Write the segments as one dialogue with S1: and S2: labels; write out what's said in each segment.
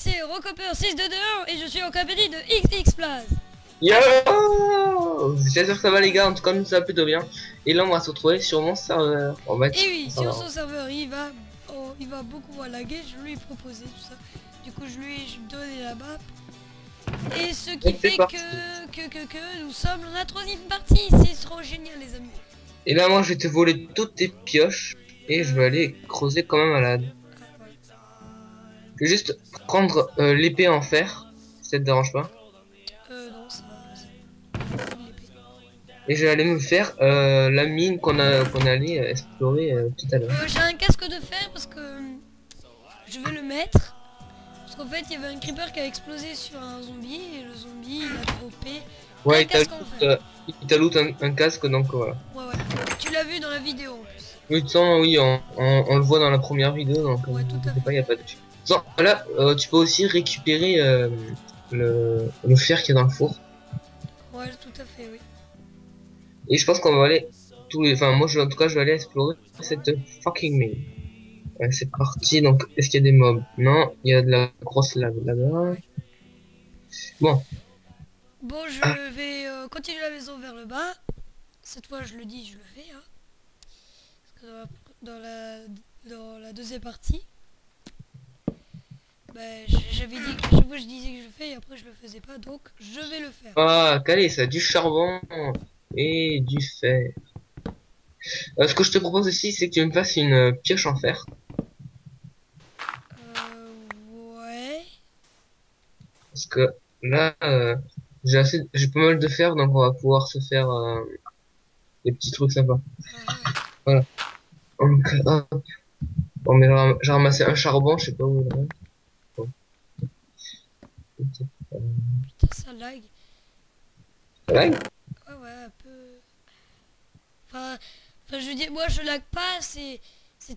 S1: c'est Rocoper 621 et je suis en compagnie de XXPlaz.
S2: Yo! J'espère que ça va les gars, en tout cas nous ça va plutôt bien. Et là on va se retrouver sur mon serveur. On va être
S1: Et oui, sur
S2: serveur.
S1: son serveur, il va beaucoup laguer, je lui ai proposé tout ça. Du coup je lui ai donné la map. Et ce qui fait que nous sommes dans la troisième partie, c'est trop génial les amis.
S2: Et là moi je vais te voler toutes tes pioches et je vais aller creuser quand même à la... Je vais juste prendre l'épée en fer, si ça te dérange pas.
S1: Non, ça va.
S2: Et je vais aller me faire la mine qu'on allait explorer tout à l'heure.
S1: J'ai un casque de fer parce que je vais le mettre. Parce qu'en fait, il y avait un creeper qui a explosé sur un zombie et le zombie il a dropé
S2: Ouais,
S1: un casque en fer.
S2: il t'a loot un casque donc voilà.
S1: Ouais. Tu l'as vu dans la vidéo en plus.
S2: Oui, de toute façon, oui, on le voit dans la première vidéo donc
S1: Ouais, tout à fait.
S2: pas, y a pas de... Non, là, tu peux aussi récupérer le fer qui est dans le four.
S1: Ouais, tout à fait, oui.
S2: Et je pense qu'on va aller enfin moi en tout cas je vais aller explorer cette fucking mine. Ouais, c'est parti. Donc est-ce qu'il y a des mobs? Non, il y a de la grosse lave là-bas. Bon.
S1: Bon, je vais continuer la maison vers le bas. Cette fois, je le dis, je le fais. Hein. Parce que dans la deuxième partie, j'avais dit que chaque fois je disais que je le fais et après je le faisais pas, donc je vais le faire.
S2: Ah, calé, ça, du charbon et du fer. Ce que je te propose aussi, c'est que tu me fasses une pioche en fer.
S1: Ouais.
S2: Parce que là, j'ai pas mal de fer, donc on va pouvoir se faire des petits trucs sympas. Voilà. Donc, hop. Bon, mais j'ai ramassé un charbon, je sais pas où il est. Bon.
S1: Putain, ça lag.
S2: Ouais.
S1: Ouais, un peu. Enfin, je veux dire, moi je lag pas, c'est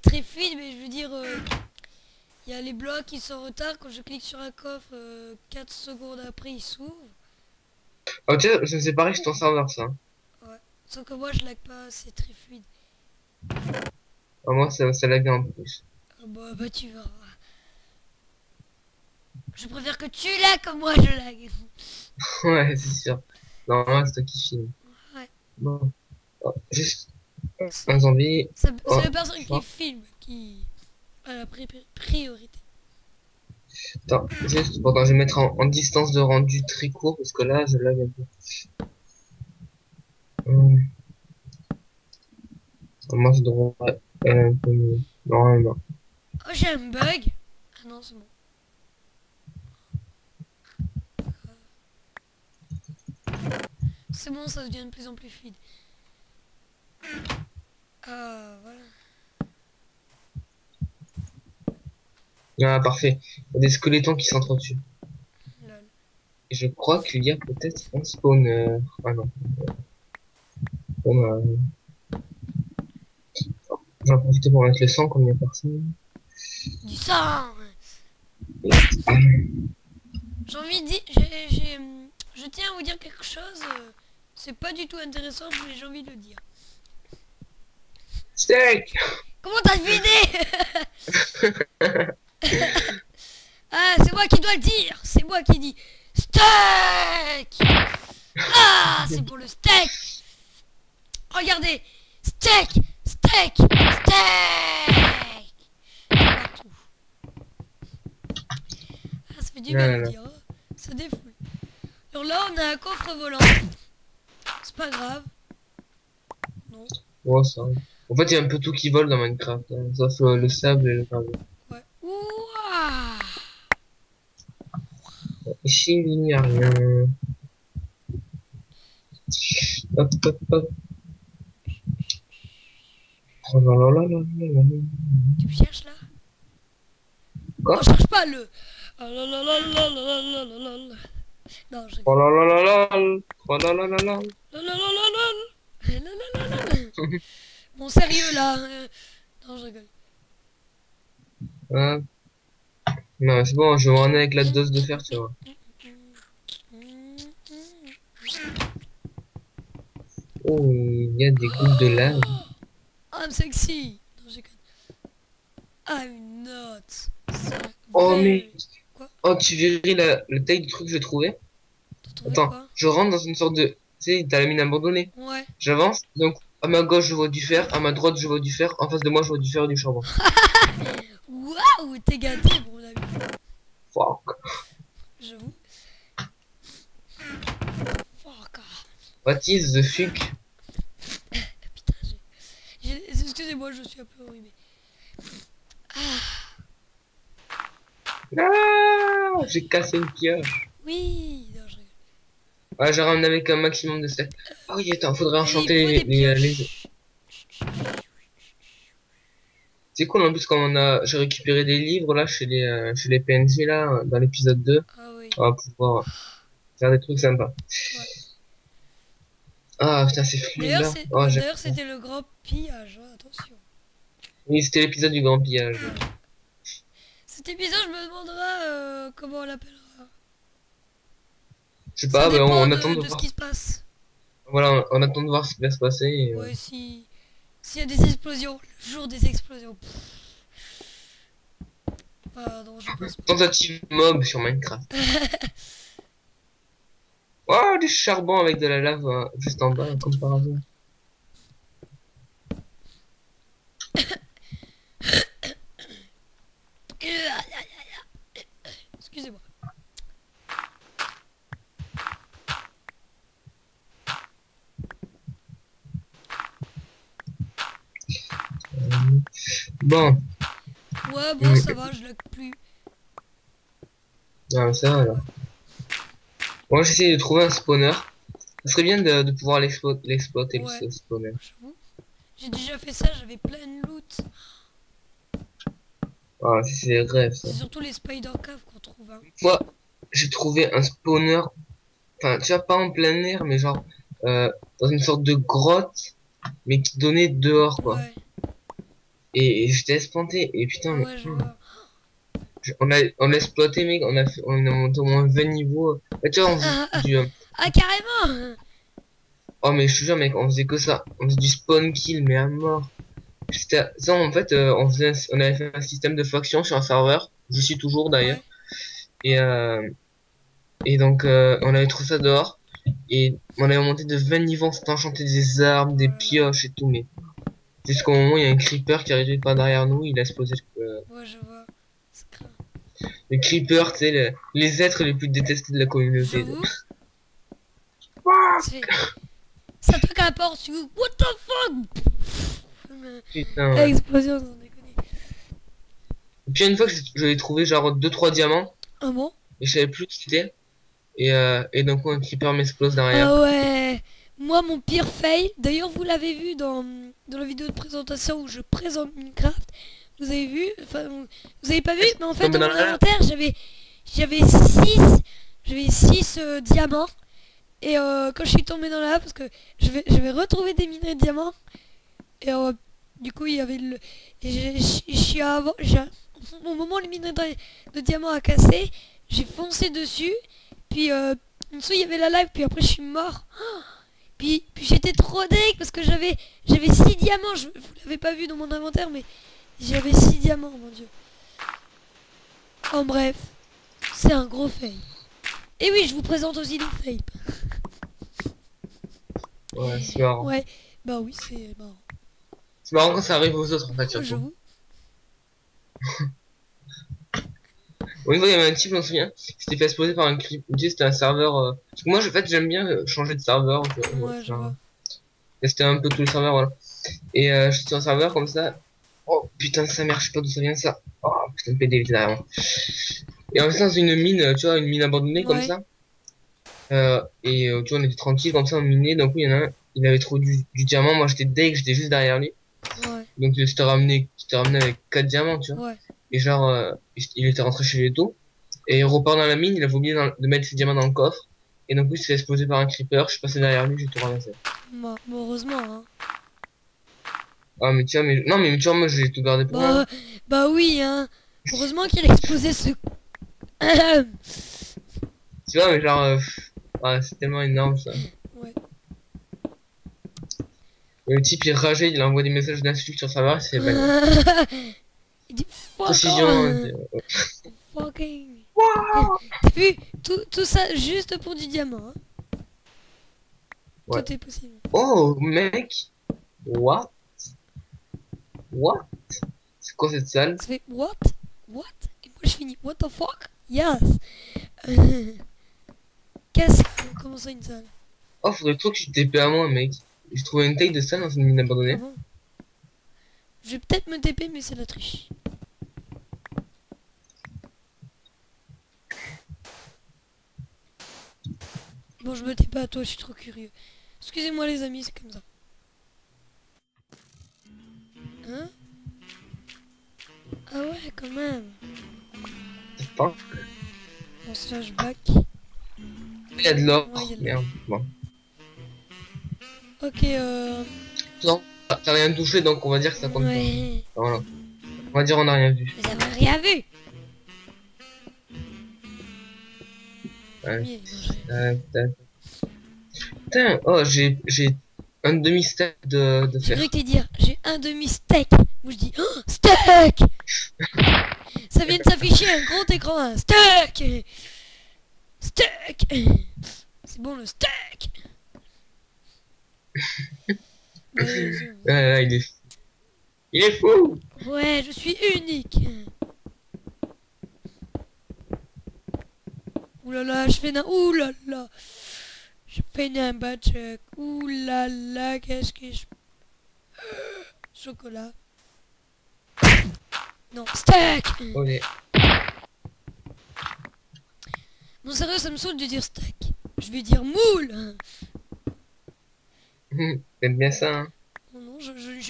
S1: très fluide, mais je veux dire, il y a les blocs qui sont en retard. Quand je clique sur un coffre, 4 secondes après, il s'ouvre.
S2: Oh, tiens, c'est pareil, c'est ton serveur, ça.
S1: Ouais. Sauf que moi je lag pas, c'est très fluide.
S2: Ah, moi, ça lag en plus.
S1: Ah bah tu verras. Je préfère que tu lag comme moi je lag.
S2: Ouais, c'est sûr. Normalement, c'est toi qui filme.
S1: Ouais.
S2: Bon. Oh, juste un zombie.
S1: C'est
S2: Oh,
S1: la personne qui filme qui a la priorité.
S2: attends, juste, bon, attends, je vais mettre en distance de rendu très court parce que là, je lag un peu. Moi, je devrais un peu mieux. Normalement.
S1: Oh, j'ai un bug. Ah non, c'est bon. C'est bon, ça devient de plus en plus fluide. Ah, voilà.
S2: Ah, parfait. Il y a des squelettons qui s'entretuent.
S1: Lol.
S2: Et je crois qu'il y a peut-être un spawner. Ah non. Bon, j'en profite pour mettre le sang comme il y a personne.
S1: Du sang. J'ai envie de dire, je tiens à vous dire quelque chose. C'est pas du tout intéressant, mais j'ai envie de le dire.
S2: Steak!
S1: Comment t'as deviné? Ah, c'est moi qui dois le dire. C'est moi qui dis steak. Ah, c'est pour le steak. Regardez, steak, steak, steak. Partout. Ah, ça fait du bien de le dire. Hein. Ça défoule. Alors là, on a un coffre volant. C'est pas grave. Non.
S2: Oh, ça. En fait, il y a un peu tout qui vole dans Minecraft, hein, sauf le sable et le gravier.
S1: Ouais. Ouah.
S2: Ici, il n'y a rien. Hop, hop, hop. Oh là là là là là là.
S1: Tu me cherches là?
S2: Quoi?
S1: On cherche pas le. Oh là là là là là là là là là. Non, je
S2: Oh là là là là. Oh là là là là.
S1: La la la la la. La la la la la. Bon, sérieux là. Non, je rigole.
S2: Non, c'est bon, je vais en aller avec la dose de fer, tu vois. Oh, il y a des gouttes de lave.
S1: I'm sexy. Non, je rigole. I'm not.
S2: Oh, mais
S1: Quoi?
S2: Oh, tu verrais le taille du truc que j'ai trouvé.
S1: T'as trouvé
S2: Attends,
S1: quoi?
S2: je rentre dans une sorte de... Tu sais, t'as la mine abandonnée.
S1: Ouais.
S2: J'avance, donc à ma gauche je vois du fer, à ma droite je vois du fer, en face de moi je vois du fer et du charbon.
S1: Waouh, t'es gâté, mon ami.
S2: Fuck.
S1: J'avoue. Fuck.
S2: What is the fuck?
S1: Putain, excusez-moi, je suis un peu enrhumé.
S2: Ah, j'ai cassé une pioche.
S1: Oui, non, je rigole.
S2: Ouais, j'ai ramené avec un maximum de steak. Ah oui, attends, faudrait
S1: Et il
S2: enchanter
S1: faut des
S2: les...
S1: pioches.
S2: C'est cool en plus quand j'ai récupéré des livres là chez les PNJ là, dans l'épisode 2.
S1: Ah oui.
S2: On va pouvoir faire des trucs sympas.
S1: Ouais.
S2: Ah putain, c'est fluide là. Oh,
S1: D'ailleurs, c'était le grand pillage, hein, attention.
S2: Oui, c'était l'épisode du grand pillage.
S1: Cet épisode, je me demanderai comment on l'appellera.
S2: Je sais
S1: Ça
S2: pas, bah,
S1: dépend
S2: on attend de
S1: de ce
S2: voir.
S1: qui se passe.
S2: Voilà, on attend de voir ce qui va se passer.
S1: Ouais, si... S'il y a des explosions, le jour des explosions. Pardon, je pense pas.
S2: Tentative mob sur Minecraft. Oh, du charbon avec de la lave juste en bas, comme par hasard.
S1: Excusez-moi.
S2: Bon,
S1: Ouais, bon, ça va, je lag plus.
S2: ah, ça va, alors.
S1: Ouais,
S2: Moi, j'essaie de trouver un spawner. Ça serait bien de pouvoir l'exploiter,
S1: ouais,
S2: ce spawner.
S1: j'avoue. J'ai déjà fait ça, j'avais plein de loot.
S2: Ah, c'est des rêves, ça.
S1: C'est surtout les spider caves qu'on trouve. Hein.
S2: Moi, j'ai trouvé un spawner, enfin, tu vois, pas en plein air, mais genre, dans une sorte de grotte, mais qui donnait dehors, quoi.
S1: Ouais,
S2: Et j'étais espanté, et putain, mais,
S1: ouais, je vois.
S2: on a exploité, mec, on a monté au moins 20 niveaux. Et tu vois, on faisait du,
S1: Ah, carrément.
S2: oh, mais je te jure, mec, on faisait que ça. On faisait du spawn kill, mais à mort. Ça, en fait, on avait fait un système de faction sur un serveur. Je suis toujours d'ailleurs.
S1: Ouais.
S2: Et, donc, on avait trouvé ça dehors. Et on avait monté de 20 niveaux, on s'était enchanté des armes, des pioches et tout. Mais jusqu'au moment où il y a un creeper qui arrivait pas derrière nous, il a explosé.
S1: Ouais, je vois. C'est grave.
S2: Le creeper, tu sais, les êtres les plus détestés de la communauté.
S1: J'avoue. C'est... Ça te qu'importe, tu... What the fuck.
S2: Putain, ouais.
S1: Explosion, sans déconner.
S2: Et puis une fois que je l'ai trouvé genre 2-3 diamants,
S1: Ah bon?
S2: et je savais plus ce que c'était. Et donc un creeper m'explose derrière.
S1: Ah ouais. Moi, mon pire fail, d'ailleurs, vous l'avez vu dans la vidéo de présentation où je présente Minecraft. Vous avez vu, enfin, vous avez pas vu, mais en fait,
S2: Tombé
S1: dans
S2: dans
S1: mon
S2: la-
S1: inventaire, j'avais 6 diamants. Et quand je suis tombé dans la lave, parce que je vais retrouver des minerais de diamants. Et du coup, il y avait le... et je suis au moment où le minerai de diamant a cassé, j'ai foncé dessus. Puis en dessous, il y avait la lave. Puis après, je suis mort. Puis j'étais trop deg parce que j'avais 6 diamants. Vous l'avez pas vu dans mon inventaire, mais j'avais 6 diamants, mon dieu. En bref, c'est un gros fail. Et oui, je vous présente aussi des fails.
S2: Ouais, c'est marrant.
S1: Ouais, bah oui, c'est marrant.
S2: C'est marrant quand ça arrive aux autres en fait, surtout.
S1: J'avoue.
S2: Une fois, il y avait un type, je me souviens, qui s'était fait exploser par un creep. C'était un serveur. Parce que moi, en fait, j'aime bien changer de serveur.
S1: Ouais, je vois.
S2: Tester un peu tous les serveurs, voilà. Et j'étais sur un serveur comme ça. Oh putain, sa mère, je sais pas d'où ça vient ça. Oh putain, de PD derrière moi. Et en fait, dans une mine, tu vois, une mine abandonnée comme
S1: Ouais.
S2: ça. Tu vois, on était tranquille comme ça, on minait. Donc, il y en a un, il avait trouvé du diamant. Moi, j'étais deg, j'étais juste derrière lui.
S1: Ouais,
S2: Donc, j'étais ramené avec 4 diamants, tu vois.
S1: ouais.
S2: Et genre, il était rentré chez lui et tout. Et il repart dans la mine, il a oublié de mettre ses diamants dans le coffre. Et donc, il s'est fait exploser par un creeper. Je suis passé derrière lui, j'ai tout ramassé.
S1: Bon, heureusement, hein.
S2: Ah, mais tu vois, non, mais tu vois, moi, j'ai tout gardé pour moi.
S1: Bah oui, hein. Heureusement qu'il a explosé ce...
S2: Tu vois, mais genre, ouais, c'est tellement énorme ça.
S1: Ouais.
S2: Et le type, il rageait, il envoie des messages d'insultes sur sa barre, il s'est fait bannir.
S1: Il dit fuck
S2: Précision,
S1: off.
S2: hein,
S1: Fucking. T'as vu tout ça juste pour du diamant. Hein.
S2: Ouais.
S1: Tout est possible.
S2: Oh, mec. What? What? C'est quoi cette salle?
S1: Ça fait what? What? Et moi je finis what the fuck? Yes. Euh, Qu'est-ce que... Comment ça une salle?
S2: Oh, faudrait trop que je TP à moi, mec. J'ai trouvé une taille de salle dans une mine
S1: Ah
S2: abandonnée.
S1: bon? Je vais peut-être me TP mais c'est la triche. Bon je me TP à toi, je suis trop curieux. Excusez-moi les amis, c'est comme ça. Hein? Ah ouais quand même.
S2: C'est pas.
S1: On slash back.
S2: Il y a de l'or.
S1: Ouais, il y a de
S2: Merde. Bon.
S1: Ok
S2: Non, t'as rien touché, donc on va dire que ça compte pas.
S1: ouais.
S2: Voilà. On va dire on a rien vu.
S1: Vous avez rien vu.
S2: Ouais.
S1: Mais, non, j'ai-
S2: Tac. Putain, oh, j'ai un demi-stack de
S1: J'ai
S2: fer.
S1: cru que t'allais dire j'ai un demi-steak. Moi je dis oh, steak. Ça vient de s'afficher un gros écran. Un steak. Steak. C'est bon le steak.
S2: Ah, il est fou.
S1: Ouais, je suis unique. Ouh là là, je fais un... Ouh là là. Je fais un batch. Ouh là là, qu'est-ce que je... Chocolat. Non, steak.
S2: Allez.
S1: Non, sérieux, ça me saoule de dire steak. Je vais dire moule.
S2: T'aimes bien ça, hein?
S1: Non, non,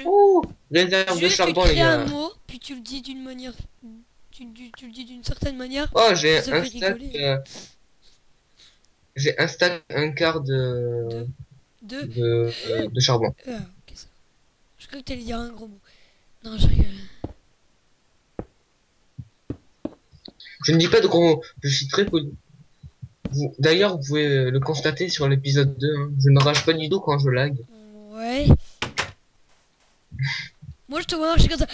S2: Oh, réserve de
S1: juste tu
S2: charbon, les
S1: crées un
S2: gars.
S1: mot, puis tu le dis d'une manière... Tu le dis d'une certaine manière.
S2: Oh, j'ai
S1: Ça
S2: un
S1: fait
S2: stack.
S1: rigoler.
S2: J'ai un stack, un quart de
S1: De...
S2: de charbon.
S1: Ok, ça. Je crois que t'allais dire un gros mot. Non, je rigole.
S2: Je ne dis pas de gros mots. Je suis très poli. D'ailleurs, vous pouvez le constater sur l'épisode 2. Hein. Je ne rage pas du tout quand je lag.
S1: Ouais. Moi, je te vois marcher comme ça.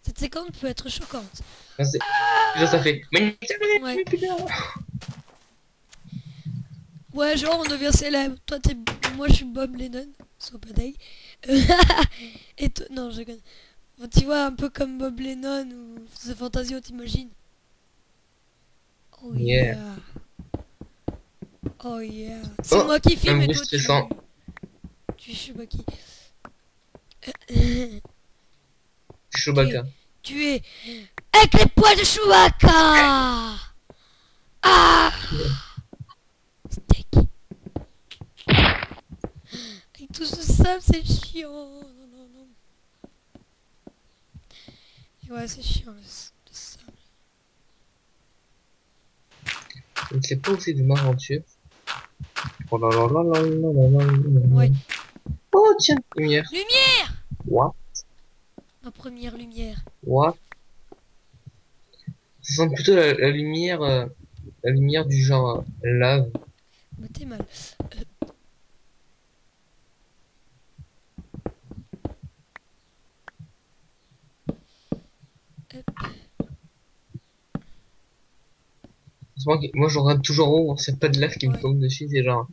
S1: Cette séquence peut être choquante.
S2: Enfin, déjà, ça fait.
S1: Ouais. Ouais, genre, on devient célèbre. Toi, t'es... Moi, je suis Bob Lennon. Sois pas deg. Et toi... Non, je connais. Bon, tu vois, un peu comme Bob Lennon ou The Fantasio, t'imagines? Oh
S2: Yeah.
S1: yeah. Oh yeah. C'est
S2: Oh,
S1: moi qui filme
S2: un
S1: et
S2: bruit
S1: toi,
S2: stressant.
S1: tu... Je sais pas qui.
S2: Chewbacca.
S1: Tu es avec les poils de Chewbacca. Ah, steak. Avec tout ce sable, c'est chiant. Non, non, non. Et ouais, c'est chiant le sable.
S2: Je ne sais pas où c'est de m'aventure. Oh là là là là là là là là.
S1: Ouais.
S2: Oh tiens, lumière.
S1: Lumière.
S2: What?
S1: Ma première lumière.
S2: What? Ça sent plutôt la lumière du genre lave.
S1: Bah, t'es mal. Hop.
S2: Moi je regarde toujours haut, c'est pas de lave qui me
S1: Ouais.
S2: tombe dessus, c'est genre.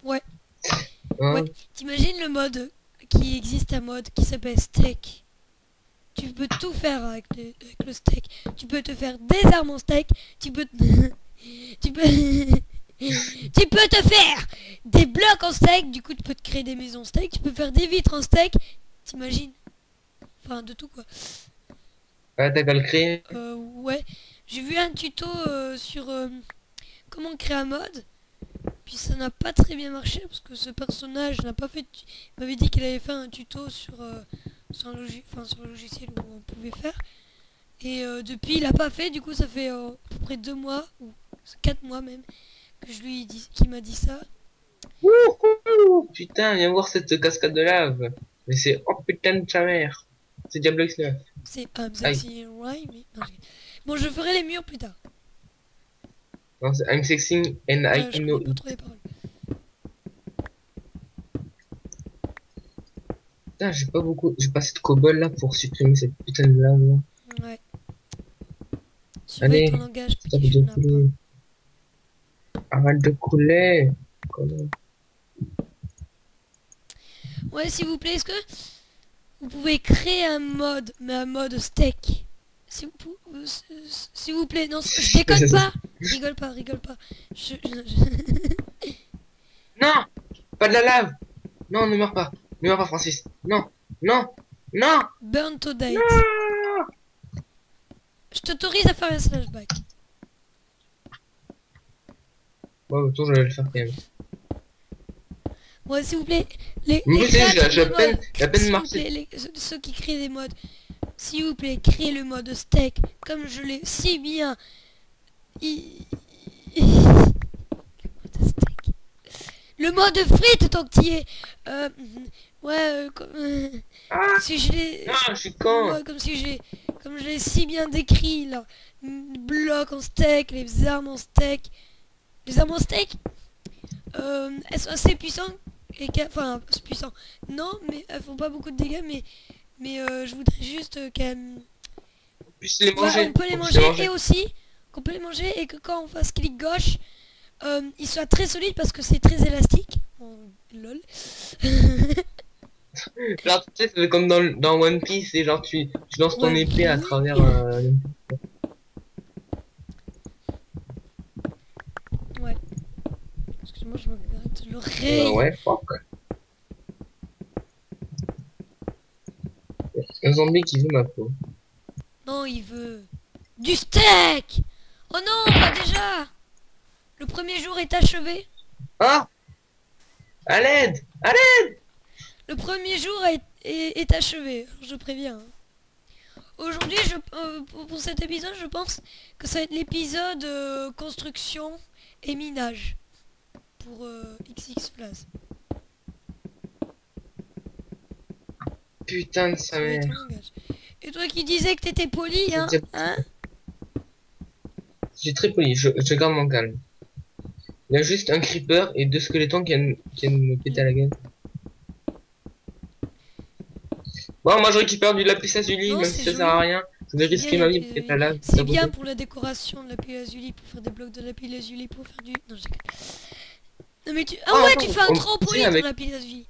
S1: Ouais.
S2: Hein?
S1: Ouais. T'imagines le mode qui existe, un mode qui s'appelle steak. Tu peux tout faire avec le steak. Tu peux te faire des armes en steak. Tu peux... tu peux... tu peux te faire des blocs en steak. Du coup, tu peux te créer des maisons steak. Tu peux faire des vitres en steak. T'imagines? Enfin, de tout quoi.
S2: Ah, t'as qu'à le créer.
S1: Ouais. J'ai vu un tuto sur comment créer un mode. Puis ça n'a pas très bien marché parce que ce personnage n'a pas fait... Il m'avait dit qu'il avait fait un tuto sur, sur le logiciel où on pouvait faire. Et depuis, il a pas fait. Du coup, ça fait à peu près 2 mois, ou 4 mois même, que je lui ai dit, qu'il m'a dit ça.
S2: Wouhou! Putain, viens voir cette cascade de lave. Mais c'est oh putain de sa mère. C'est Diablo X9.
S1: C'est
S2: Aïe.
S1: sexy right, mais... non, bon, je ferai les murs plus tard.
S2: Non, c'est I'm sexing and I
S1: Je
S2: know
S1: comprends pas
S2: it.
S1: trop les paroles.
S2: Putain, j'ai pas assez de cobble là pour supprimer cette putain de lave là.
S1: Ouais. Surveille
S2: Allez,
S1: ton langage,
S2: stop
S1: petit
S2: de
S1: lapin.
S2: couler. Arrête de couler. Comment?
S1: Ouais, s'il vous plaît, est-ce que vous pouvez créer un mode, mais un mode steak? S'il vous plaît, non, je déconne pas. Rigole pas, rigole pas.
S2: Non! Pas de la lave! Non, ne meurs pas. Ne meurs pas, Francis. Non! Non! Non!
S1: Burn to date.
S2: Non!
S1: Je t'autorise à faire un slashback.
S2: Ouais, autour, je vais le faire quand même.
S1: Ouais, s'il vous plaît, les
S2: Mais vous savez,
S1: créateurs
S2: j'ai
S1: de
S2: à
S1: modes,
S2: peine
S1: s'il vous
S2: marché.
S1: plaît, ceux qui créent des modes, s'il vous plaît, créez le mode steak, comme je l'ai si bien... Le mode steak. Le mode frites, tant que t'y es. Ouais,
S2: Ah!
S1: si je l'ai...
S2: Non, je suis con!
S1: Ouais, comme je l'ai si bien décrit, là. Blocs en steak, les armes en steak. Les armes en steak, elles sont assez puissantes. Enfin, puissant. Non, mais elles font pas beaucoup de dégâts, mais je voudrais juste qu'elles...
S2: On puisse les
S1: Ouais,
S2: manger.
S1: on peut les
S2: On puisse les
S1: manger et aussi qu'on peut les manger et que quand on fasse clic gauche, ils soient très solides parce que c'est très élastique. Oh, lol.
S2: Genre, tu sais, c'est comme dans One Piece, et genre, tu lances ton
S1: Ouais.
S2: épée à travers...
S1: Ouais. Excuse-moi, je me gratte l'oreille.
S2: ouais, fuck. Un zombie qui veut ma peau.
S1: Non, il veut du steak. Oh non, pas déjà. Le premier jour est achevé.
S2: Ah! À l'aide! À l'aide!
S1: Le premier jour est achevé, je préviens. Hein. Aujourd'hui, pour cet épisode, je pense que ça va être l'épisode construction et minage pour XX Place.
S2: Putain de sa mère.
S1: Et toi qui disais que t'étais poli, hein,
S2: Je suis très poli, je garde mon calme. Il y a juste un creeper et deux squelettons qui viennent me péter à la gueule. Bon, moi je récupère du lapis lazuli,
S1: Non,
S2: même
S1: c'est
S2: si ça sert à rien. Je vais risquer ma vie pour péter la lave.
S1: C'est bien pour la décoration de lapis lazuli, pour faire des blocs de lapis lazuli, pour faire du... Non, je déconne. Non mais tu... Ah ouais, tu fais un trampoline avec lapis lazuli.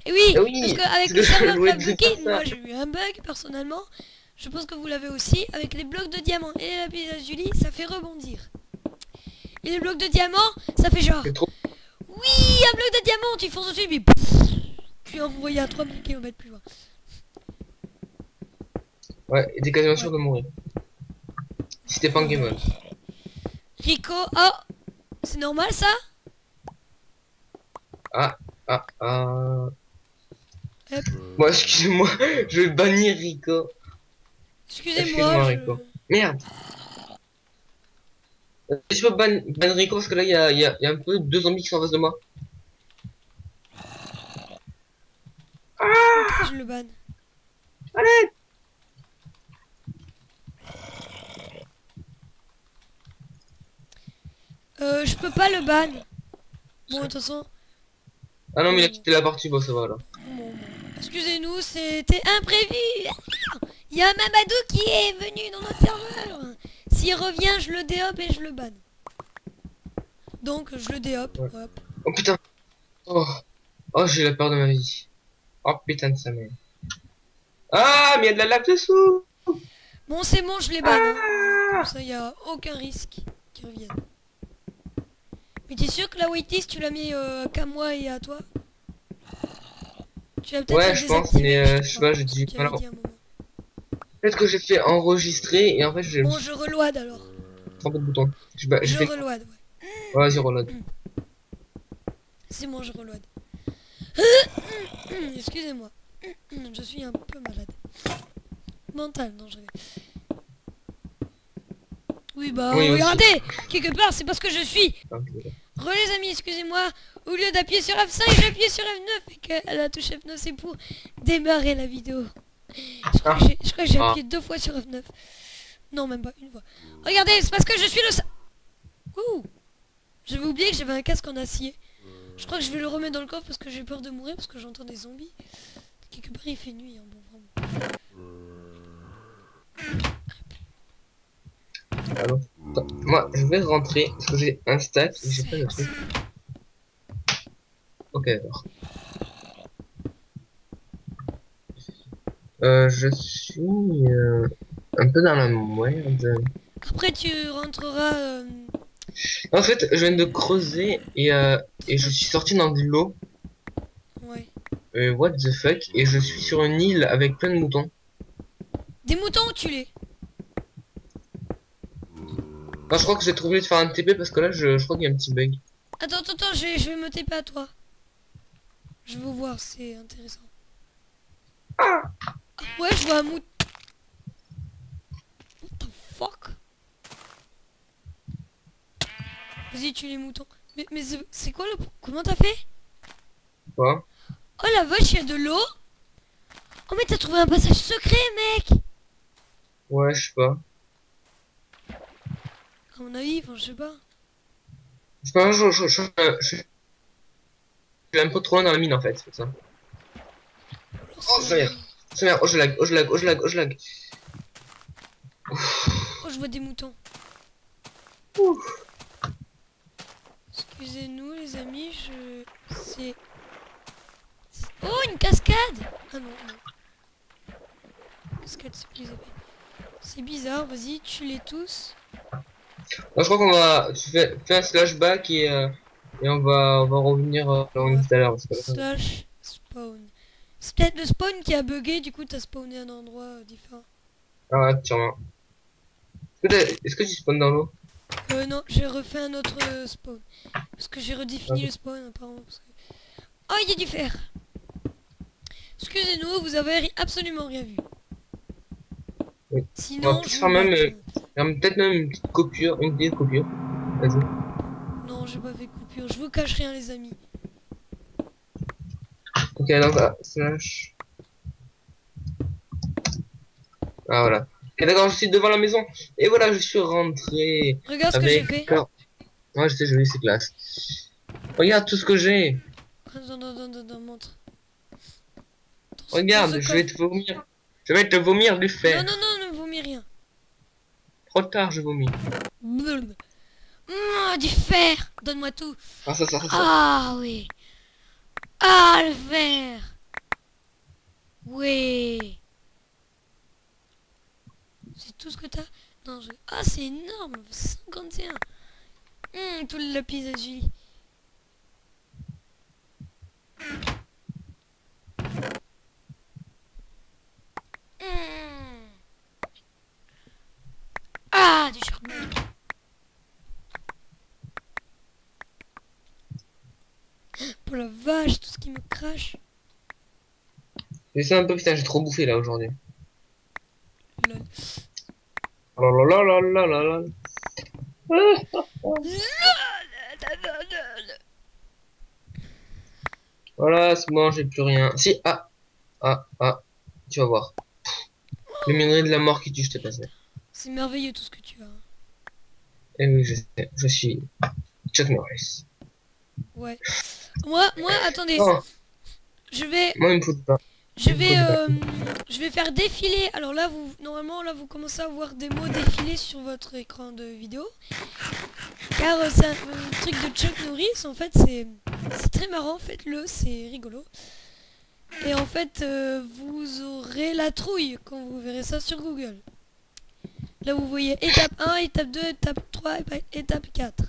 S1: Et oui, parce qu'avec le serveur Blockbucket, moi j'ai eu un bug personnellement. Je pense que vous l'avez aussi. Avec les blocs de diamant et les lapis lazuli, ça fait rebondir. Et les blocs de diamant, ça fait genre... Oui, un bloc de diamant, tu fonces dessus, mais... Tu es envoyé à 3000 km plus loin.
S2: Ouais, et t'es quasiment sûr de mourir. Si t'es pas en game mode.
S1: Rico, oh, c'est normal ça?
S2: Bon, excusez-moi, je vais bannir Rico.
S1: Excusez-moi,
S2: Rico. Merde. Je peux ban Rico parce que là, il y a un peu deux zombies qui sont en face de moi.
S1: Ah, je le banne.
S2: Allez.
S1: Je peux pas le ban. Bon, de toute façon...
S2: Ah non, mais il a quitté la partie, bon, ça va là.
S1: Bon. Excusez-nous, c'était imprévu. Il y a un Mamadou qui est venu dans notre serveur. S'il revient, je le déhop et je le banne. Donc, je le déhop.
S2: Ouais. Oh putain. Oh, j'ai la peur de ma vie. Oh putain de sa mère. Ah, mais il y a de la lave dessous.
S1: Bon, c'est bon, je les banne. Hein. Comme ça, il n'y a aucun risque qu'ils reviennent. Mais t'es sûr que la waitlist, tu l'as mis qu'à moi et à toi? Tu l'as peut-être
S2: ouais, je pense, mais je sais pas, j'ai dit... Peut-être que j'ai fait enregistrer et en fait je...
S1: Bon, je reload alors.
S2: Trompé de bouton. Je
S1: reload, ouais.
S2: Ouais, vas-y, reload.
S1: C'est bon, je reload. Excusez-moi. Je suis un peu malade. Mental, non, je vais... Oui, bah, oui, regardez aussi. Quelque part, c'est parce que je suis... Les amis, excusez-moi. Au lieu d'appuyer sur F5, j'ai appuyé sur F9 et que la touche F9, c'est pour démarrer la vidéo. Je crois que j'ai appuyé 2 fois sur F9. Non, même pas, une fois. Regardez, c'est parce que je suis le... Ouh. J'avais oublié que j'avais un casque en acier. Je crois que je vais le remettre dans le coffre parce que j'ai peur de mourir, parce que j'entends des zombies. Quelque part il fait nuit, hein, bon vraiment.
S2: Alors, attends, moi, je vais rentrer parce que j'ai un stack et j'ai pas de truc. Ok, d'accord. Je suis un peu dans la merde.
S1: Après tu rentreras...
S2: En fait, je viens de creuser et je suis sorti dans de l'eau.
S1: ouais.
S2: What the fuck? Et je suis sur une île avec plein de moutons.
S1: Des moutons, tue-les.
S2: Non, je crois que j'ai trouvé de faire un TP parce que là, je crois qu'il y a un petit bug.
S1: Attends, je vais me TP à toi. Je veux voir, c'est intéressant.
S2: Ah!
S1: Ouais, je vois un mouton. What the fuck? Vas-y, tue les moutons. Mais c'est quoi le... Comment t'as fait?
S2: Quoi?
S1: Oh la vache, il y a de l'eau. Oh mais t'as trouvé un passage secret, mec.
S2: Ouais, je sais pas.
S1: À mon avis, enfin, je sais pas.
S2: Je sais pas, je suis un peu trop loin dans la mine en fait, c'est ça. Oh, ça merde, oh, je lag, oh, je lag, oh, je lag, oh, je lag.
S1: Oh, je vois des moutons.
S2: Ouf.
S1: Excusez-nous, les amis, c'est... Oh, une cascade. Ah non, non. Cascade, c'est plus épais. C'est bizarre, vas-y, tue-les tous.
S2: Moi, je crois qu'on va fais un slash back et on va revenir là où on
S1: Ouais.
S2: est tout à l'heure. Parce que là,
S1: Slash spawn. C'est peut-être le spawn qui a bugué, du coup t'as spawné un endroit différent.
S2: ah ouais, sûrement. Est-ce que tu spawns dans l'eau?
S1: Non, j'ai refait un autre spawn. Parce que j'ai redéfini le spawn apparemment. Parce que... Oh, il y a du fer. Excusez-nous, vous avez absolument rien vu.
S2: Oui. On va
S1: Sinon,
S2: peut-être
S1: je
S2: faire
S1: vous
S2: même,
S1: batte.
S2: peut-être même une petite coupure, une petite coupure. Vas-y.
S1: Non, j'ai pas fait coupure. Je vous cache rien, les amis.
S2: Ok, donc slash. Ah voilà. Ok, d'accord, je suis devant la maison. Et voilà, je suis rentré
S1: Regarde ce que j'ai fait.
S2: Ouais, je sais, je vais, c'est classe. Regarde tout ce que j'ai.
S1: Attends, montre.
S2: Regarde, je vais te vomir. Je vais te vomir du fer.
S1: Non, ne vomis rien.
S2: Trop tard, je vomis.
S1: Blum. Du fer. Donne-moi tout.
S2: Ah, ça.
S1: Ah oui. Ah, le fer. Oui. C'est tout ce que t'as. Non, ah, c'est énorme. 51. Tout le lapis lazuli. Ah, du charbon. Pour la vache, tout ce qui me crache.
S2: Laissez un peu, putain, j'ai trop bouffé là aujourd'hui.
S1: Lol.
S2: Oh là là là là là là. Voilà, c'est bon, j'ai plus rien. Si, tu vas voir. Le minerai de la mort qui tue, je t'ai passé.
S1: C'est merveilleux tout ce que tu as.
S2: Eh oui, je sais, je suis Chuck Norris.
S1: Ouais. Moi, attendez.
S2: Non,
S1: Je vais,
S2: moi, il me faut pas.
S1: je vais faire défiler. Alors là, normalement, là, vous commencez à voir des mots défiler sur votre écran de vidéo. Car c'est un truc de Chuck Norris. En fait, c'est très marrant. Faites-le, c'est rigolo. Et en fait, vous aurez la trouille quand vous verrez ça sur Google. Là, vous voyez étape 1, étape 2, étape 3, étape 4.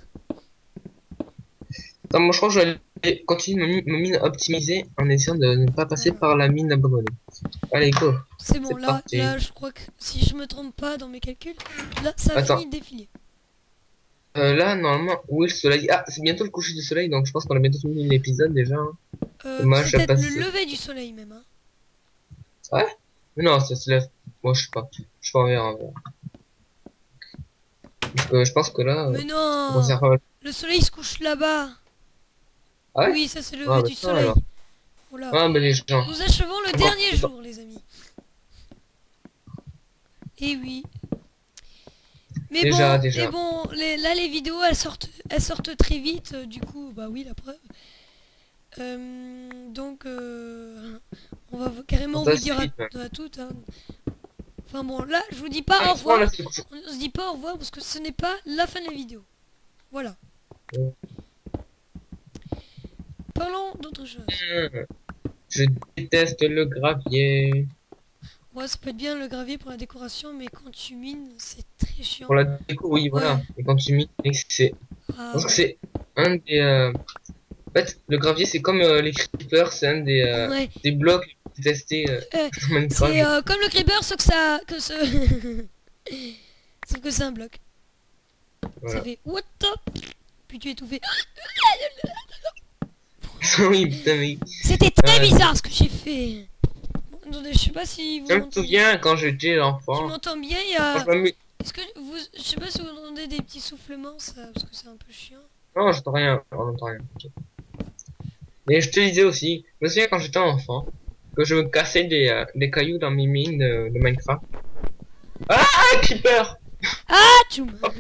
S2: Attends, moi, je crois que je vais aller continuer ma mine optimisée en essayant de ne pas passer par la mine abandonnée. Allez, go.
S1: C'est bon, là,
S2: parti.
S1: je crois que si je me trompe pas dans mes calculs, là, ça a fini de défiler.
S2: Là, normalement, où est le soleil? Ah, c'est bientôt le coucher du soleil, donc je pense qu'on a bientôt fini l'épisode déjà.
S1: C'est peut-être le lever du soleil même. Hein.
S2: Ouais? Mais non, ça se lève. Moi, je sais pas. Je peux en verre. Je pense que là.
S1: Mais non! Le soleil se couche là-bas.
S2: Ah ouais?
S1: Oui, ça c'est le lever du soleil. Voilà.
S2: Ah, mais les gens.
S1: Nous achevons le dernier jour, les amis. Et oui. Mais
S2: déjà.
S1: bon, là les vidéos elles sortent très vite, du coup, bah oui, la preuve. Donc, On va carrément
S2: Ça,
S1: vous dire à toutes. Hein. Enfin bon, là, je vous dis pas au revoir. On se dit pas au revoir parce que ce n'est pas la fin de la vidéo. Voilà. Parlons d'autre chose.
S2: Je déteste le gravier.
S1: Ouais, ça peut être bien le gravier pour la décoration, mais quand tu mines, c'est très chiant.
S2: Pour la déco, oui, voilà.
S1: Ouais.
S2: Et quand tu mines, c'est...
S1: Ah,
S2: Parce que c'est un des... En fait, le gravier, c'est comme les creepers, c'est un
S1: ouais.
S2: des blocs détestés dans Minecraft.
S1: C'est comme le creeper, sauf que ça... sauf que c'est un bloc.
S2: Voilà.
S1: Ça fait... What the... Puis tu es étouffé.
S2: Oui, putain, mais...
S1: C'était très bizarre ce que j'ai fait. Attendez, je sais pas si vous
S2: Je me souviens quand j'étais
S1: Tu
S2: enfant.
S1: m'entends bien, il y a...
S2: Quand je m'amuse-
S1: Est-ce que vous... Je sais pas si vous entendez des petits soufflements, ça... Parce que c'est un peu chiant.
S2: Non, j'entends rien. On n'entend rien. Ok. Et je te disais aussi, je me souviens quand j'étais enfant, que je me cassais des cailloux dans mes mines de Minecraft. Ah, creeper!
S1: Ah, tu m'as...
S2: Hop,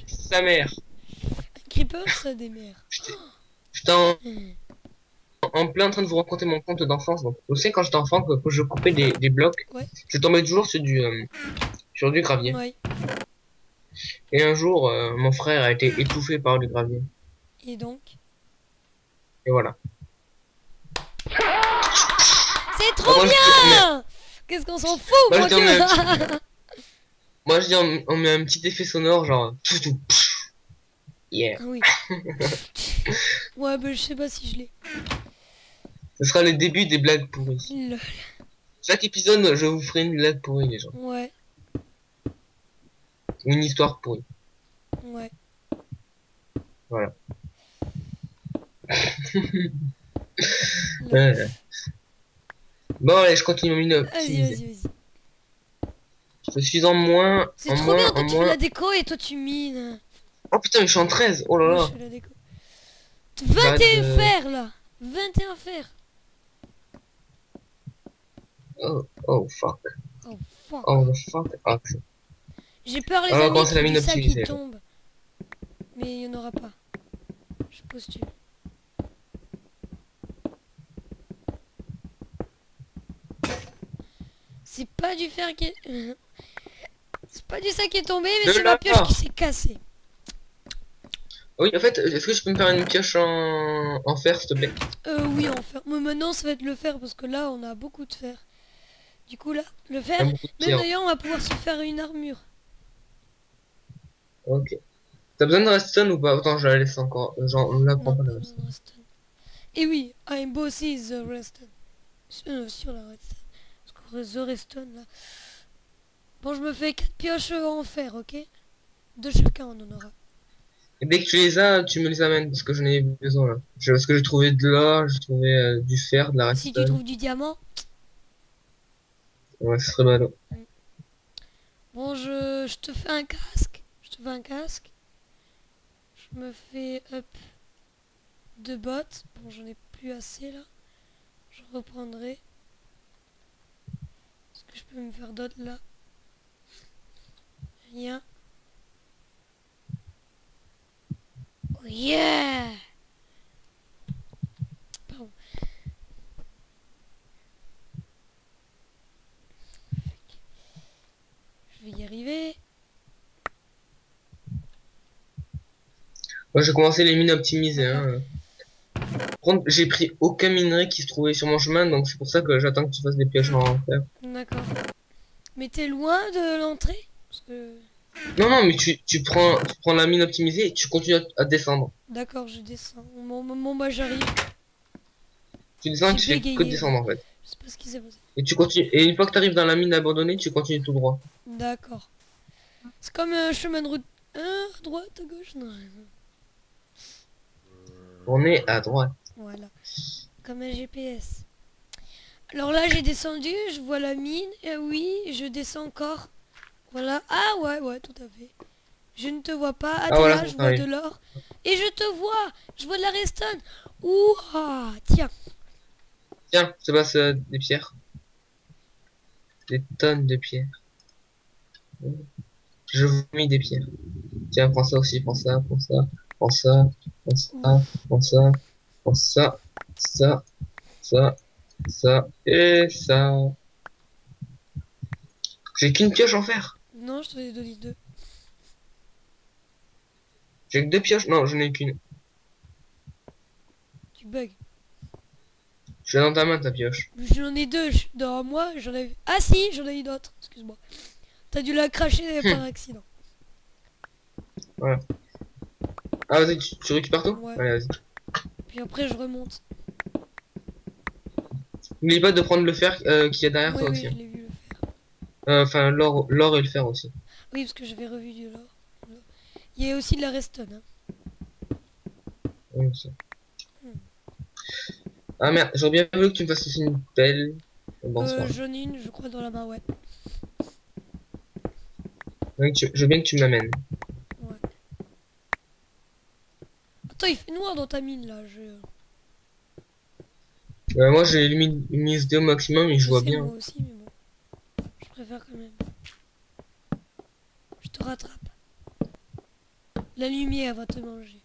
S2: sa mère.
S1: Creeper, ça des mères.
S2: J'étais en plein en train de vous raconter mon conte d'enfance. Donc, je sais quand j'étais enfant que je coupais des blocs,
S1: Ouais.
S2: je tombais toujours sur du gravier.
S1: Ouais.
S2: Et un jour, mon frère a été étouffé par du gravier.
S1: Et donc...
S2: Et voilà.
S1: C'est trop bien. Qu'est-ce qu'on s'en fout,
S2: Moi,
S1: mon
S2: je dis,
S1: Dieu.
S2: Moi je dis on met un petit effet sonore genre... Yeah.
S1: Ah oui. Ouais, bah je sais pas si je l'ai.
S2: Ce sera le début des blagues pourries.
S1: Lol.
S2: Chaque épisode, je vous ferai une blague pourrie, les gens.
S1: Ouais,
S2: Une histoire pourrie.
S1: ouais.
S2: Voilà.
S1: Lol.
S2: Ouais. Bon, allez, je continue mon mine.
S1: Vas-y, vas-y, vas-y.
S2: Je suis en moins.
S1: C'est
S2: En
S1: trop
S2: moins,
S1: bien,
S2: en
S1: toi tu fais
S2: moins.
S1: la déco et toi tu mines.
S2: Oh putain, mais je suis en 13. Oh là
S1: Moi,
S2: là.
S1: je fais la déco. 21
S2: J'arrête de-
S1: fer là. 21 fer.
S2: Oh fuck.
S1: Oh fuck.
S2: Oh the fuck. Ah,
S1: J'ai peur les
S2: Alors,
S1: amis
S2: comment c'est la
S1: qu'il y ait
S2: mine
S1: du sac qui
S2: optimisée, là.
S1: tombe. Mais il n'y en aura pas. Je postule. C'est pas du fer qui est... C'est pas du sac qui est tombé, mais
S2: De
S1: c'est ma
S2: la
S1: pioche
S2: part.
S1: qui s'est cassée.
S2: Oui, en fait, est-ce que je peux me faire une pioche en fer, s'il te plaît?
S1: Oui, en fer. Mais maintenant, ça va être le fer parce que là, on a beaucoup de fer. Du coup, là, le fer,
S2: Beaucoup de
S1: même
S2: pierre.
S1: d'ailleurs, on va pouvoir se faire une armure.
S2: Ok. T'as besoin de redstone ou pas? Attends, je la laisse encore. Genre, on la prend
S1: Non,
S2: pas
S1: pas
S2: la
S1: besoin
S2: redstone.
S1: de redstone. Et oui, I'm bossy the redstone. Sur la redstone. Parce que the redstone, là. Bon, je me fais 4 pioches en fer, ok? De chacun, on en aura.
S2: Et dès que tu les as, tu me les amènes parce que j'en ai besoin là. Parce que j'ai trouvé de l'or, j'ai trouvé du fer, de la
S1: Si tu
S2: redstone.
S1: trouves du diamant,
S2: Ouais, ce serait ballot.
S1: bon, je te fais un casque. Je te fais un casque. Je me fais, hop, 2 bottes. Bon, j'en ai plus assez, là. Je reprendrai. Est-ce que je peux me faire d'autres, là? Rien. Oh yeah! Pardon. Je vais y arriver.
S2: Moi, j'ai commencé les mines optimisées. Hein. Par contre, j'ai pris aucun minerai qui se trouvait sur mon chemin, donc c'est pour ça que j'attends que tu fasses des pioches en fer.
S1: D'accord. Mais t'es loin de l'entrée? Parce que...
S2: Non, non, mais tu prends la mine optimisée et tu continues à descendre.
S1: D'accord, je descends. Bon, bah j'arrive.
S2: Tu descends et
S1: J'ai
S2: tu fais que
S1: bégayé.
S2: descendre en fait.
S1: Je sais pas ce qui s'est passé.
S2: Et tu continues. Et une fois que tu arrives dans la mine abandonnée, tu continues tout droit.
S1: D'accord. C'est comme un chemin de route. À droite, à gauche? Non.
S2: On est à droite.
S1: Voilà. Comme un GPS. Alors là, j'ai descendu, je vois la mine. Et oui, je descends encore. Voilà. Ah ouais, tout à fait. Je ne te vois pas. Ah, t'es
S2: voilà,
S1: là, je vois de l'or. Et je te vois. Je vois de la redstone. Ouah, tiens.
S2: Tiens, je te passe des pierres. Des tonnes de pierres. Je vomis des pierres. Tiens, prends ça aussi, prends ça, prends ça, prends ça, prends ça, prends ça, prends ça, ça, ça, Ça et ça. J'ai qu'une pioche en fer.
S1: Non, je t'en ai donné deux.
S2: J'ai que deux pioches. Non, j'en ai qu'une.
S1: Tu bugs.
S2: Je l'ai dans ta main, ta pioche.
S1: J'en ai deux dans moi, j'en ai... Ah si, j'en ai une autre, excuse-moi. T'as dû la cracher par accident.
S2: Voilà. Ah, vas-y, tu récupères tout?
S1: Ouais.
S2: Allez, vas-y.
S1: Puis après, je remonte.
S2: N'oublie pas de prendre le fer qu'il y a derrière
S1: Oui,
S2: toi
S1: oui,
S2: aussi.
S1: je l'ai vu le faire.
S2: Enfin, l'or et le fer aussi.
S1: Oui, parce que j'avais revu du lore. Il y a aussi de la redstone. Hein.
S2: Oui, ça. Ah merde, j'aurais bien voulu que tu me fasses aussi une pelle. Bon, c'est pas grave.
S1: J'en ai une, je crois, dans la main, ouais.
S2: Je veux bien que tu me l'amènes.
S1: Ouais. Attends, il fait noir dans ta mine, là.
S2: Moi, j'ai mis SD au maximum et je vois
S1: sais,
S2: bien.
S1: moi aussi, mais bon. Je préfère quand même. Je te rattrape. La lumière va te manger.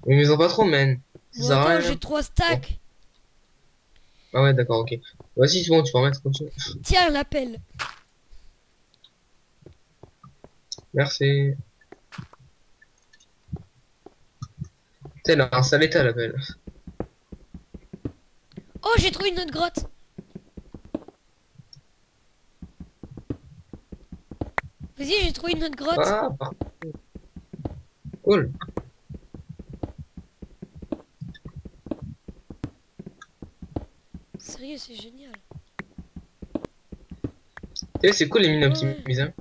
S2: Mais ils ont pas trop, man. Ça
S1: Bon,
S2: sert à
S1: attends,
S2: rien.
S1: j'ai 3 stacks.
S2: Ah ouais, d'accord, ok. Vas-y, c'est bon, tu peux remettre, continue.
S1: Tiens, l'appel.
S2: Merci. Putain, elle a un sale état, la pelle.
S1: Oh, j'ai trouvé une autre grotte. Vas-y, j'ai trouvé une autre grotte.
S2: Ah, parfait. Cool.
S1: Sérieux, c'est génial.
S2: Eh, c'est cool les mines
S1: Ouais,
S2: optimisées. Hein.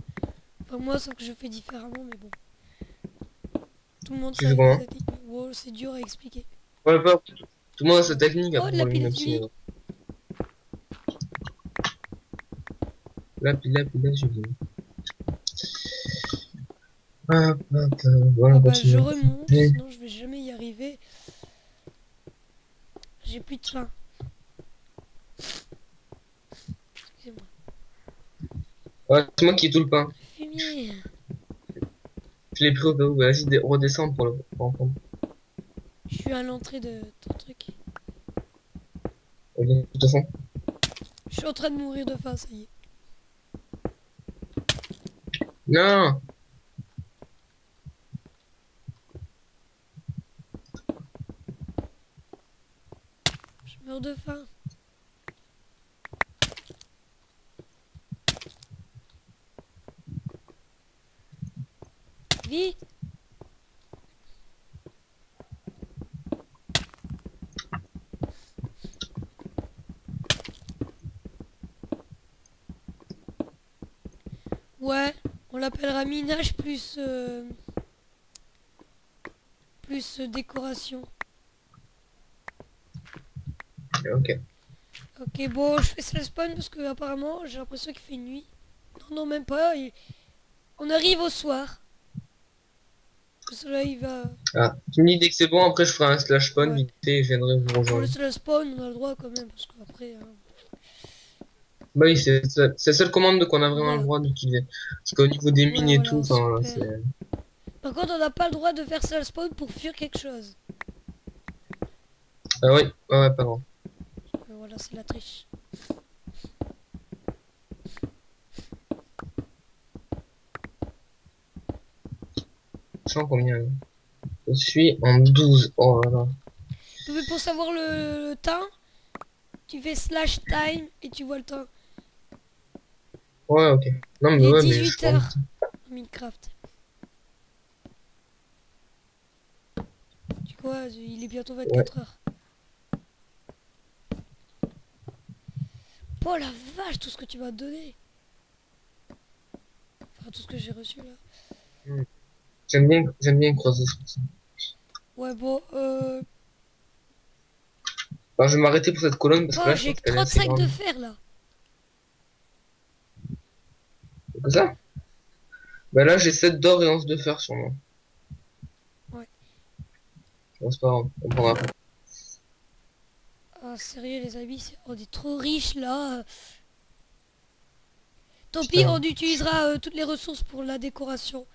S1: Enfin, moi, sauf que je fais différemment, mais bon. Tout le monde
S2: Tu fais
S1: sait
S2: comment?
S1: que wow, c'est dur à expliquer.
S2: Ouais, pas. Tout le monde a sa technique
S1: Oh,
S2: après
S1: de
S2: pour
S1: la
S2: les mines
S1: pilule.
S2: optimisées. La j'ai hop, hop, voilà,
S1: Ah
S2: on
S1: bah, je
S2: continue.
S1: remonte, sinon je vais jamais y arriver. J'ai plus de faim. Excusez-moi.
S2: Ouais, c'est moi qui ai tout le pain.
S1: Fumier.
S2: Je l'ai pris au cas où. Vas-y, redescends pour en prendre.
S1: Je suis à l'entrée de ton truc.
S2: Ok, de toute façon.
S1: Je suis en train de mourir de faim, ça y est.
S2: Non!
S1: Je meurs de faim. Vite. Ouais, on l'appellera minage plus décoration.
S2: Ok.
S1: Ok, bon, je fais ça le spawn parce que apparemment j'ai l'impression qu'il fait nuit. Non, non, même pas. On arrive au soir. Le soleil va...
S2: Ah, tu me dis dès que c'est bon, après je ferai un slash spawn
S1: Ouais.
S2: vite fait et je viendrai vous
S1: Pour le
S2: rejoindre.
S1: soleil spawn, on a le droit quand même parce qu'après...
S2: Bah oui, c'est la seule commande qu'on a vraiment le
S1: voilà.
S2: droit d'utiliser. Parce qu'au niveau des mines
S1: Ouais,
S2: et
S1: voilà,
S2: tout, enfin,
S1: super.
S2: c'est...
S1: Par contre, on n'a pas le droit de faire ça le spawn pour fuir quelque chose.
S2: Ah oui, ouais, pas grave.
S1: Voilà, c'est la triche.
S2: Je sais combien. Je suis en 12. Oh là là.
S1: Mais pour savoir le temps, tu fais slash time et tu vois le temps.
S2: Ouais, ok. Non, mais
S1: Il est
S2: ouais, mais
S1: 18 heures en Minecraft. Tu vois, il est bientôt 24 heures. Oh la vache, tout ce que tu m'as donné. Enfin, tout ce que j'ai reçu là.
S2: J'aime bien creuser sur ça.
S1: Ouais, bon,
S2: Alors, je vais m'arrêter pour cette colonne parce que
S1: oh,
S2: là, je
S1: j'ai
S2: pense qu'elle est assez
S1: 35 de
S2: grande.
S1: fer là.
S2: C'est que ça? Bah là, j'ai 7 d'or et 11 de fer sur moi.
S1: Ouais.
S2: Bon, c'est pas grave, on prendra après.
S1: Ah, sérieux, les amis, on est trop riches là. Tant pis,
S2: Putain.
S1: on utilisera toutes les ressources pour la décoration.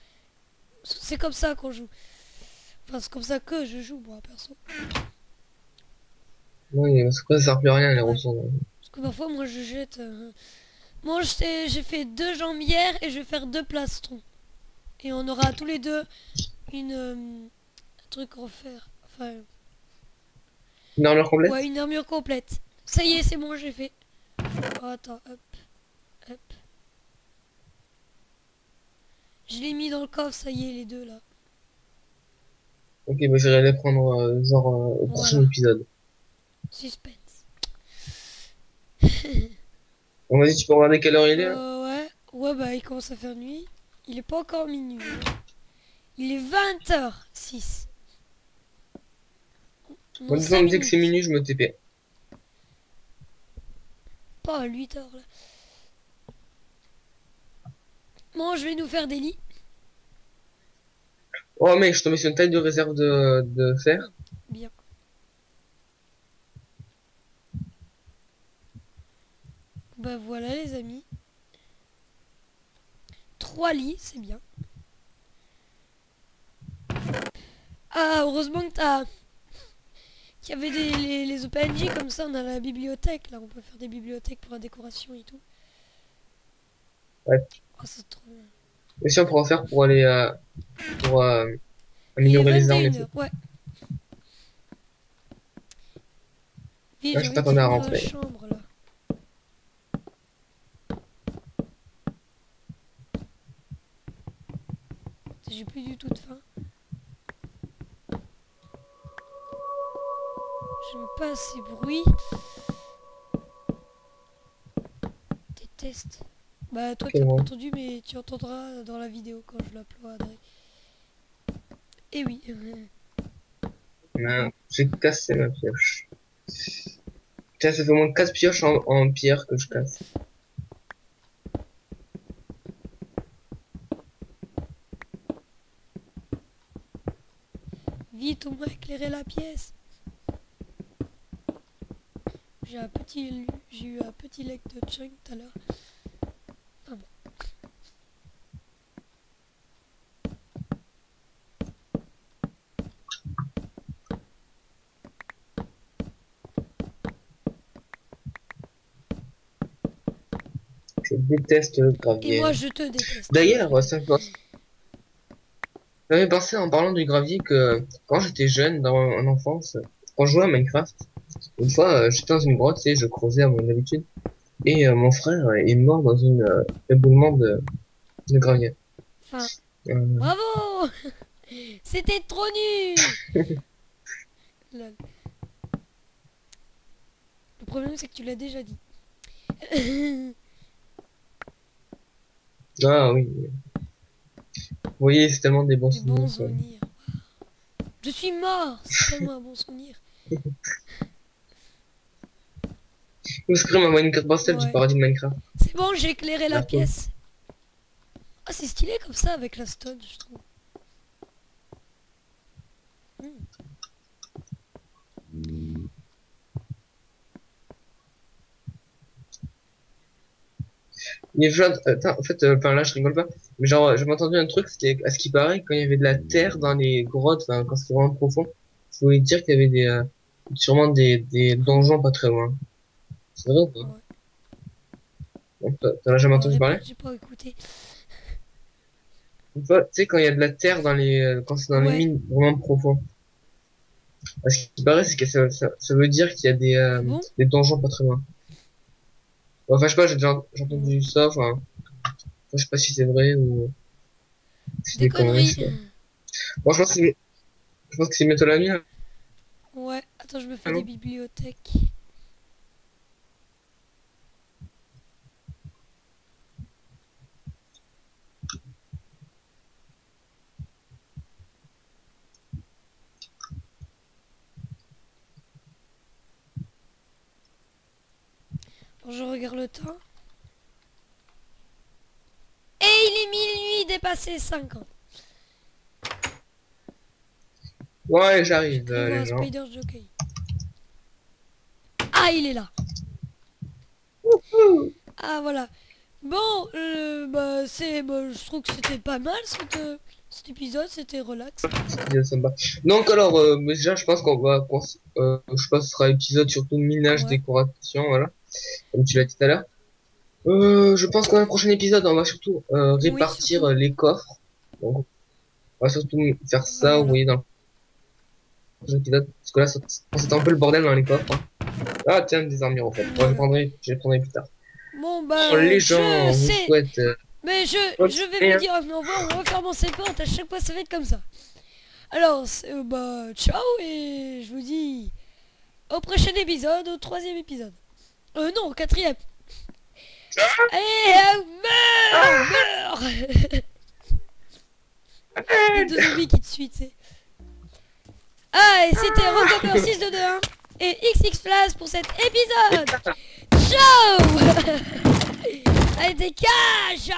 S1: C'est comme ça qu'on joue. Enfin, c'est comme ça que je joue, moi, perso.
S2: Oui, parce que ça sert plus à rien les
S1: Ouais.
S2: ressources.
S1: Parce que parfois, moi, je jette... Moi, j'ai fait 2 jambes hier et je vais faire 2 plastrons. Et on aura tous les deux un truc refaire. Enfin,
S2: Une armure
S1: ouais,
S2: complète?
S1: une armure complète. Ça y est, c'est bon, j'ai fait. Oh, attends, hop, hop. Je l'ai mis dans le coffre, ça y est, les deux là.
S2: Ok, bah j'irai les prendre genre au prochain
S1: Voilà,
S2: épisode.
S1: suspense.
S2: On m'a dit tu peux regarder quelle heure il est là?
S1: Ouais, ouais, bah il commence à faire nuit. Il est pas encore minuit. Il est 20h06.
S2: Moi,
S1: Non,
S2: des fois,
S1: 5
S2: on me dit que c'est
S1: minutes.
S2: minuit, je me TP.
S1: Pas à 8h là. Bon, je vais nous faire des lits.
S2: Oh mec, je suis tombé sur une taille de réserve de fer.
S1: Bien. Bah voilà les amis. 3 lits, c'est bien. Ah, heureusement que t'as... qu'il y avait les OpenJ, comme ça on a la bibliothèque. Là, on peut faire des bibliothèques pour la décoration et tout.
S2: Ouais.
S1: Oh, c'est trop bien.
S2: Et si on pourra en faire pour aller pour
S1: Il est
S2: améliorer les armes et tout.
S1: 21h, ouais. Vite,
S2: Là,
S1: j'ai
S2: je
S1: envie de
S2: t'attendais à
S1: finir la
S2: rentrer.
S1: chambre là. J'ai plus du tout de faim. J'aime pas ces bruits. Déteste. Bah toi
S2: Ok,
S1: t'as pas
S2: bon.
S1: entendu mais tu entendras dans la vidéo quand je l'uploaderai. Et oui.
S2: J'ai cassé ma pioche. Tiens, ça fait au moins 4 pioches en pierre que je casse.
S1: Vite, on va éclairer la pièce. J'ai eu un petit leg de chunk tout à l'heure. Enfin bon.
S2: Je déteste le
S1: Et
S2: gravier.
S1: moi je te déteste.
S2: D'ailleurs, j'avais pensé en parlant du gravier que quand j'étais jeune, dans mon enfance, quand je jouais à Minecraft, une fois, j'étais dans une grotte et je creusais à mon habitude. Et mon frère est mort dans une éboulement de gravier.
S1: Enfin,
S2: Euh,
S1: bravo. C'était trop nul. Lol. Le problème c'est que tu l'as déjà dit.
S2: ah oui. Vous voyez, c'est tellement des bons
S1: Des bons
S2: souvenirs, ça.
S1: souvenirs. Je suis mort. C'est tellement un bon souvenir.
S2: Vous scream à Minecraft Bastel du
S1: Ouais.
S2: paradis de Minecraft.
S1: C'est bon, j'ai éclairé la
S2: Ah, cool.
S1: pièce. Ah, c'est stylé comme ça avec la stone, je trouve.
S2: Il y a attends, en fait, enfin là, je rigole pas. Mais genre, j'avais entendu un truc, c'était à ce qui paraît, quand il y avait de la terre dans les grottes, enfin, quand c'était vraiment profond, ça voulait dire qu'il y avait sûrement des
S1: Ah bon?
S2: donjons pas très loin. C'est vrai ou pas?
S1: Ouais.
S2: T'en as jamais entendu parler?
S1: Répète, j'ai pas écouté.
S2: Une fois, tu sais, quand il y a de la terre dans quand c'est dans les
S1: Ouais.
S2: mines vraiment profond. À ce qui paraît, c'est que ça veut dire qu'il y a
S1: Ah bon?
S2: des donjons pas très loin. Enfin, je sais pas, j'ai
S1: Mm.
S2: entendu ça, enfin, je sais pas si c'est vrai ou si c'est
S1: Des
S2: des conneries,
S1: conneries.
S2: ça. Bon, je pense que c'est bientôt la nuit, hein,
S1: Ouais. Attends, je me fais des
S2: non?
S1: bibliothèques. Bon, je regarde le temps. Et il est minuit dépassé 50.
S2: Ouais,
S1: J'ai
S2: j'arrive,
S1: cru voir un
S2: les gens.
S1: spider jockey. Ah, il est là. Ah, voilà. Bon, bah, je trouve que c'était pas mal cet épisode, c'était relax.
S2: C'était sympa. Donc alors, déjà, je pense qu'on va, je pense que ce sera épisode surtout minage,
S1: Ouais.
S2: décoration, voilà, comme tu l'as dit tout à l'heure. Je pense qu'dans le prochain épisode, on va surtout répartir
S1: surtout.
S2: les coffres. Donc, on va surtout faire ça,
S1: Ouais,
S2: vous
S1: voilà.
S2: voyez, dans le prochain épisode, parce que là, c'est un peu le bordel dans les coffres. Hein. Ah tiens, des armures en fait. Bon,
S1: Voilà.
S2: je les prendrai plus tard.
S1: Bon,
S2: Bon,
S1: bah,
S2: les
S1: je
S2: gens vous
S1: sais.
S2: souhaitent
S1: Mais
S2: bonne
S1: je vais
S2: journée,
S1: vous
S2: hein.
S1: dire au revoir en refermant ces portes. À chaque fois, ça va être comme ça. Alors, bah, ciao et je vous dis au prochain épisode, au 3e épisode. Non, au 4e. Allez, meurs, meurs. Il y a 2 zombies qui te suivent, tu sais. Ah, et c'était Rockopper 6221 et XX Flash pour cet épisode. Ciao. Allez, dégage.